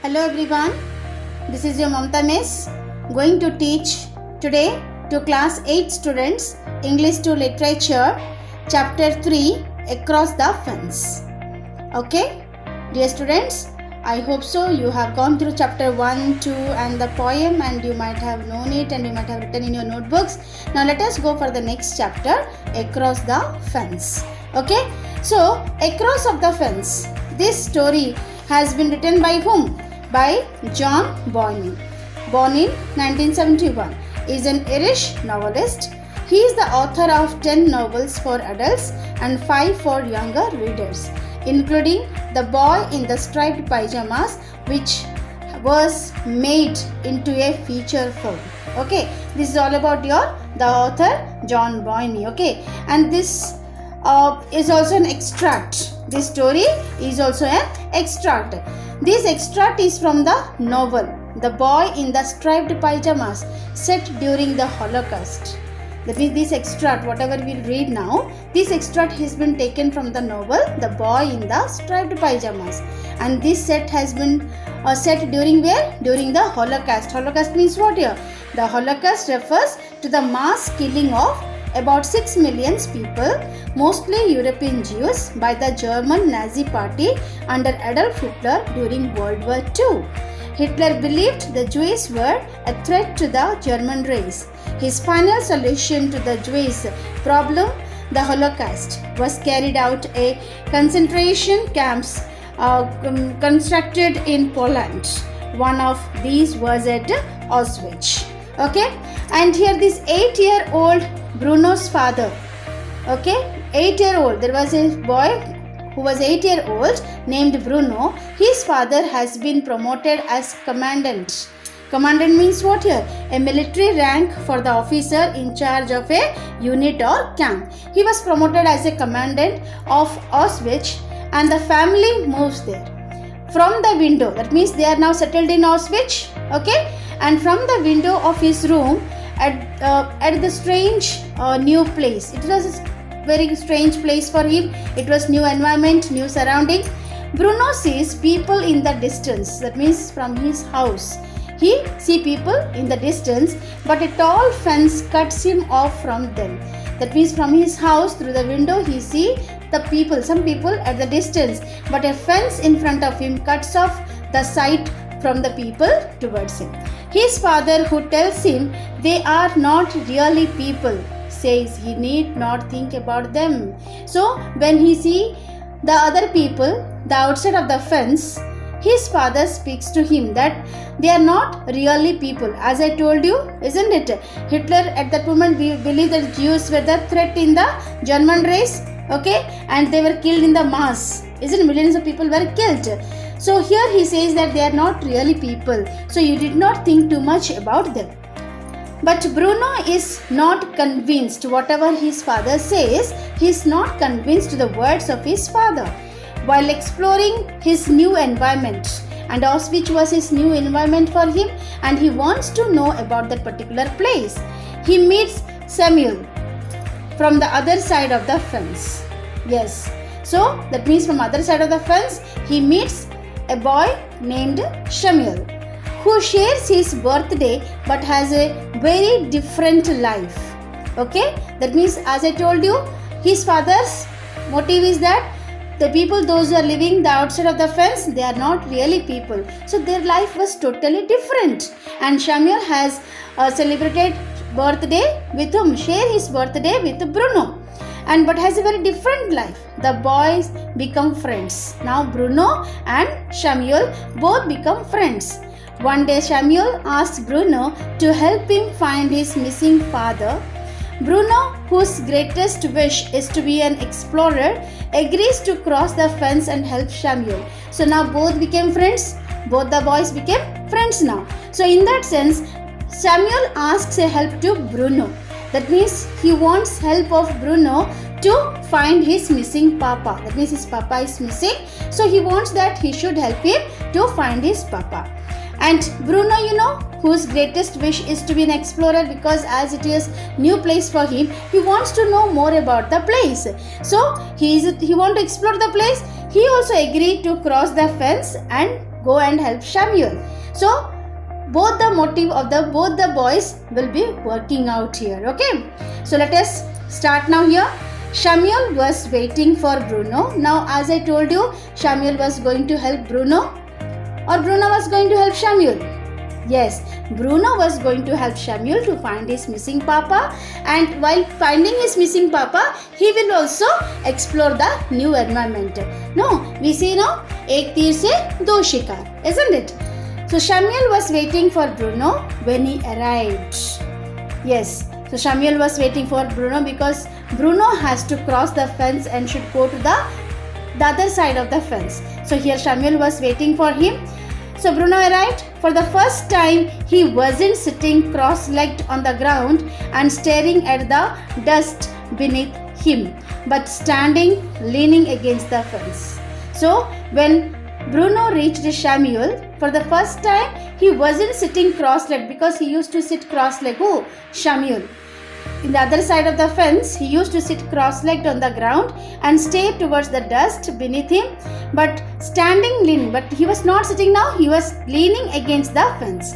Hello everyone, this is your Mamta Miss going to teach today to class 8 students English to Literature chapter 3 Across the Fence. Okay, dear students, I hope so you have gone through chapter 1, 2 and the poem and you might have known it and you might have written in your notebooks. Now let us go for the next chapter, Across the Fence. Okay, so Across of the Fence, this story has been written by whom? By John Boyne. Born in 1971, is an Irish novelist. He is the author of 10 novels for adults and 5 for younger readers, including The Boy in the Striped Pyjamas, which was made into a feature film. Okay, this is all about the author John Boyne. Okay, and this is also an extract. This story is also an extract. This extract is from the novel The Boy in the Striped Pyjamas, set during the Holocaust. That means this extract, whatever we'll read now, this extract has been taken from the novel The Boy in the Striped Pyjamas. And this set has been set during where? During the Holocaust. Holocaust means what here? The Holocaust refers to the mass killing of about 6 million people, mostly European Jews, by the German Nazi Party under Adolf Hitler during World War II. Hitler believed the Jews were a threat to the German race. His final solution to the Jewish problem, the Holocaust, was carried out a concentration camps constructed in Poland. One of these was at Auschwitz. Okay, and here this 8-year-old Bruno's father. Okay, 8-year-old. There was a boy who was 8-year-old named Bruno. His father has been promoted as commandant. Commandant means what here? A military rank for the officer in charge of a unit or camp. He was promoted as a commandant of Auschwitz and the family moves there. From the window, that means they are now settled in Auschwitz. Okay, and from the window of his room at the strange new place. It was a very strange place for him. It was new environment, new surrounding. Bruno sees people in the distance. That means from his house. He see people in the distance, but a tall fence cuts him off from them. That means from his house through the window he see the people, some people at the distance, but a fence in front of him cuts off the sight from the people towards him. His father, who tells him they are not really people, says he need not think about them. So when he see the other people, the outside of the fence, his father speaks to him that they are not really people. As I told you, isn't it? Hitler at that moment we believe that Jews were the threat in the German race. Okay, and they were killed in the mass. Isn't it? Millions of people were killed. So here he says that they are not really people. So you did not think too much about them. But Bruno is not convinced. Whatever his father says, he is not convinced to the words of his father. While exploring his new environment, and Auschwitz was his new environment for him, and he wants to know about that particular place, he meets Samuel from the other side of the fence. Yes, so that means from other side of the fence, he meets a boy named Samuel, who shares his birthday but has a very different life. Okay, that means as I told you, his father's motive is that the people, those who are living the outside of the fence, they are not really people. So their life was totally different. And Samuel has celebrated birthday with whom? Share his birthday with Bruno. But has a very different life. The boys become friends. Now Bruno and Samuel both become friends. One day Samuel asks Bruno to help him find his missing father. Bruno, whose greatest wish is to be an explorer, agrees to cross the fence and help Samuel. So now both became friends. Both the boys became friends now. So in that sense, Samuel asks a help to Bruno. That means he wants help of Bruno to find his missing papa. That means his papa is missing. So he wants that he should help him to find his papa. And Bruno, whose greatest wish is to be an explorer, because as it is new place for him, he wants to know more about the place. So he want to explore the place. He also agreed to cross the fence and go and help Samuel. So both the motive of both the boys will be working out here. Okay, so let us start now here. Samuel was waiting for Bruno. Now as I told you, Samuel was going to help Bruno, or Bruno was going to help Samuel. Yes, Bruno was going to help Samuel to find his missing papa, and while finding his missing papa, he will also explore the new environment. No, we see now, ek teer se do shikar, isn't it? So Samuel was waiting for Bruno when he arrived. Yes, so Samuel was waiting for Bruno because Bruno has to cross the fence and should go to the other side of the fence. So here Samuel was waiting for him. So Bruno arrived. For the first time, he wasn't sitting cross-legged on the ground and staring at the dust beneath him, but standing leaning against the fence. So when Bruno reached Samuel, for the first time, he wasn't sitting cross-legged, because he used to sit cross-legged. Who? Samuel. In the other side of the fence, he used to sit cross-legged on the ground and stare towards the dust beneath him, but standing leaning. But he was not sitting now, he was leaning against the fence.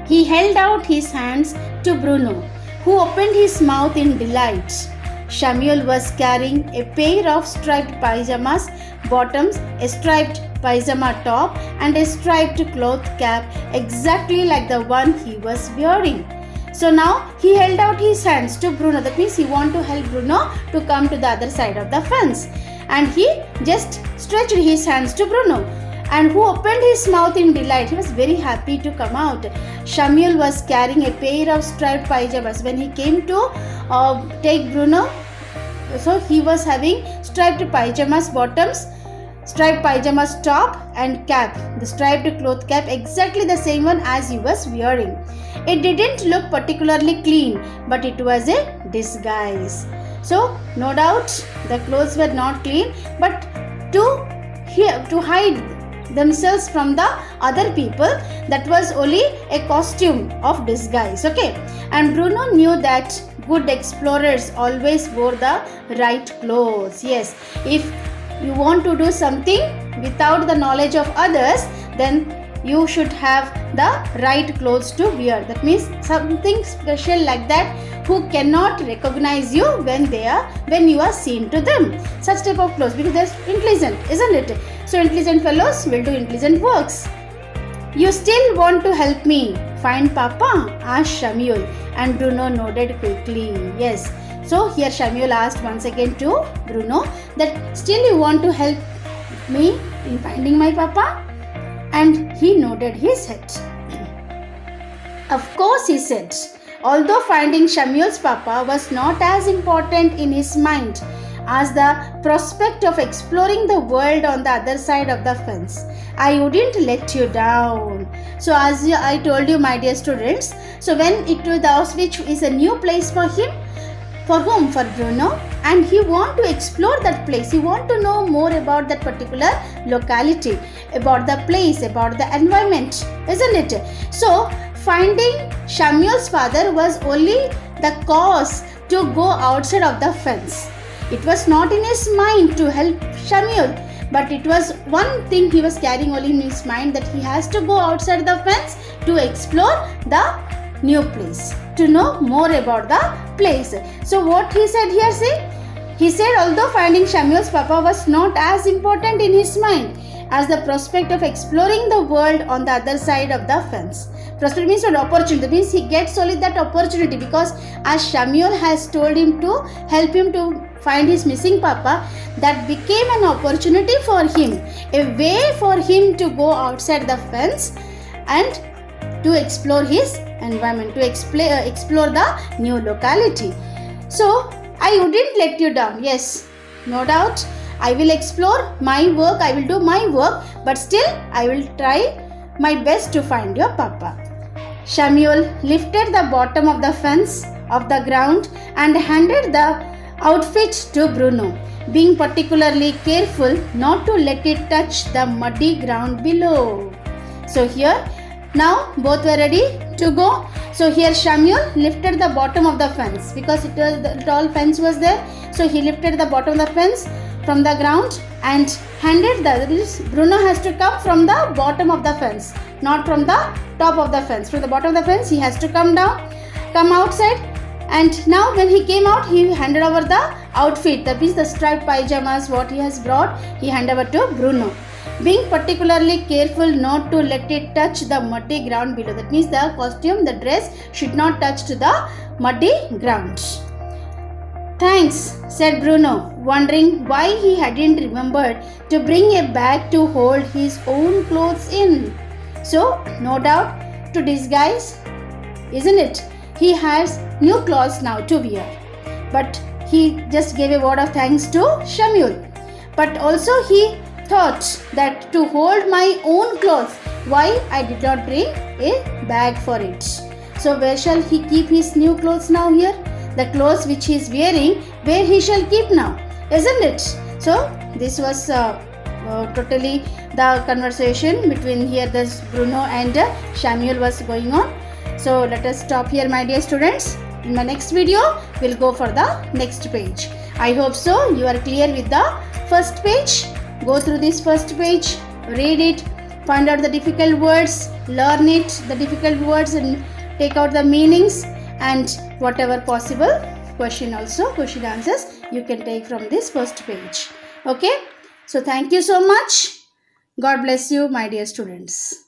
He held out his hands to Bruno, who opened his mouth in delight. Samuel was carrying a pair of striped pajamas bottoms, a striped pajama top, and a striped cloth cap exactly like the one he was wearing. So now he held out his hands to Bruno. That means he want to help Bruno to come to the other side of the fence. And he just stretched his hands to Bruno, and who opened his mouth in delight. He was very happy to come out. Samuel was carrying a pair of striped pajamas. When he came to take Bruno, so he was having striped pajamas bottoms, striped pajamas top and cap, the striped cloth cap, exactly the same one as he was wearing. It didn't look particularly clean, but it was a disguise. So no doubt the clothes were not clean, but to hide themselves from the other people, that was only a costume of disguise. Okay, and Bruno knew that good explorers always wore the right clothes. Yes, if you want to do something without the knowledge of others, then you should have the right clothes to wear. That means something special like that, who cannot recognize you when you are seen to them. Such type of clothes, because they're intelligent, isn't it? So intelligent fellows will do intelligent works. You still want to help me find Papa? Asked Samuel, and Bruno nodded quickly. Yes. So here Samuel asked once again to Bruno that still you want to help me in finding my Papa? And he nodded his head. Of course, he said, although finding Samuel's Papa was not as important in his mind as the prospect of exploring the world on the other side of the fence. I wouldn't let you down. So as I told you, my dear students, so when the Auschwitz is a new place for him, for whom? For Bruno, and he want to explore that place. He want to know more about that particular locality, about the place, about the environment, isn't it? So finding Samuel's father was only the cause to go outside of the fence. It was not in his mind to help Samuel, but it was one thing he was carrying only in his mind, that he has to go outside the fence to explore the new place, to know more about the place. So what he said here, see? He said although finding Samuel's Papa was not as important in his mind as the prospect of exploring the world on the other side of the fence. Prospect means an opportunity. That means he gets only that opportunity, because as Samuel has told him to help him to find his missing Papa, that became an opportunity for him, a way for him to go outside the fence and to explore his environment, to explore the new locality. So I wouldn't let you down. Yes, no doubt I will explore my work, I will do my work, but still I will try my best to find your Papa. Samuel lifted the bottom of the fence off the ground and handed the outfit to Bruno, being particularly careful not to let it touch the muddy ground below. So here Now both were ready to go. So here Samuel lifted the bottom of the fence because the tall fence was there. So he lifted the bottom of the fence from the ground and handed Bruno has to come from the bottom of the fence, not from the top of the fence. From the bottom of the fence he has to come outside. And now when he came out, he handed over the outfit, that means the striped pajamas what he has brought, he handed over to Bruno, being particularly careful not to let it touch the muddy ground below. That means the costume, the dress should not touch to the muddy ground. Thanks, said Bruno, wondering why he hadn't remembered to bring a bag to hold his own clothes in. So, no doubt, to disguise, isn't it? He has new clothes now to wear. But he just gave a word of thanks to Samuel. But also he thought that to hold my own clothes, why I did not bring a bag for it. So where shall he keep his new clothes now here? The clothes which he is wearing, where he shall keep now, isn't it? So this was totally the conversation between here this Bruno and Samuel was going on. So let us stop here, my dear students. In my next video, we'll go for the next page. I hope so you are clear with the first page. Go through this first page, read it, find out the difficult words, learn it, the difficult words, and take out the meanings, and whatever possible question answers you can take from this first page. Okay, so thank you so much. God bless you, my dear students.